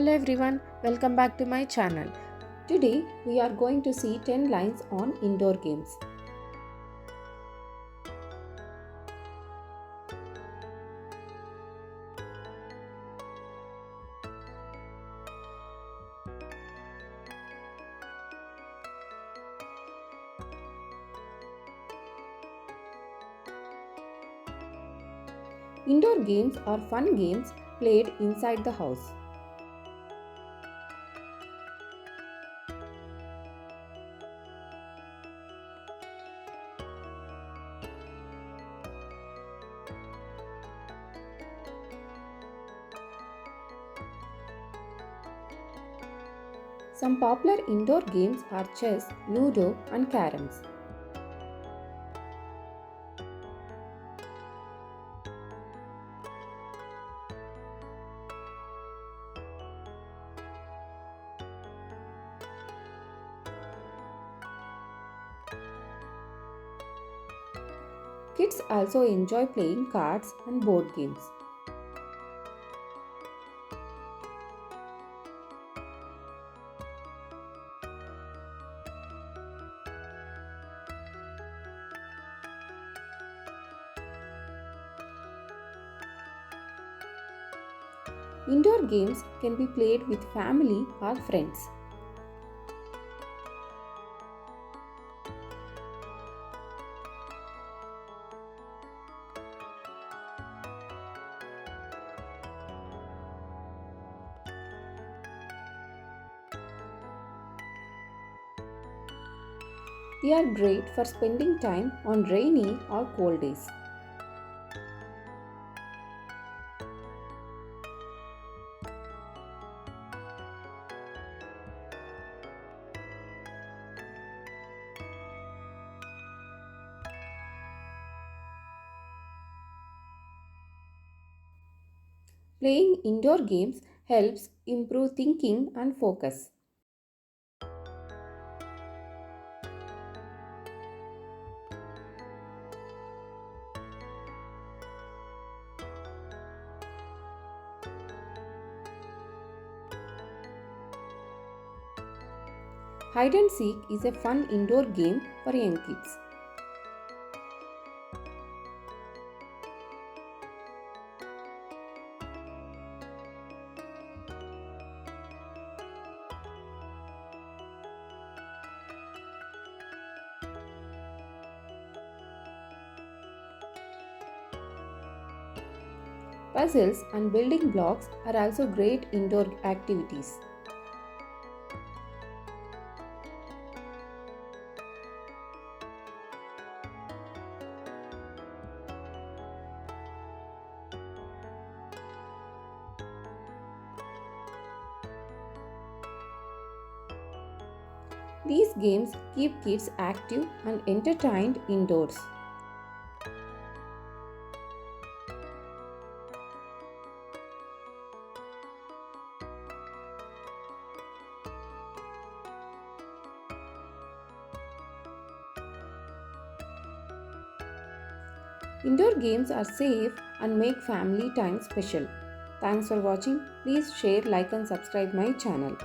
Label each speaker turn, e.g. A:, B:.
A: Hello everyone, welcome back to my channel. Today we are going to see 10 lines on indoor games. Indoor games are fun games played inside the house. Some popular indoor games are chess, ludo and caroms. Kids also enjoy playing cards and board games. Indoor games can be played with family or friends. They are great for spending time on rainy or cold days. Playing indoor games helps improve thinking and focus. Hide and seek is a fun indoor game for young kids. Puzzles and building blocks are also great indoor activities. These games keep kids active and entertained indoors. Indoor games are safe and make family time special. Thanks for watching. Please share, like and subscribe my channel.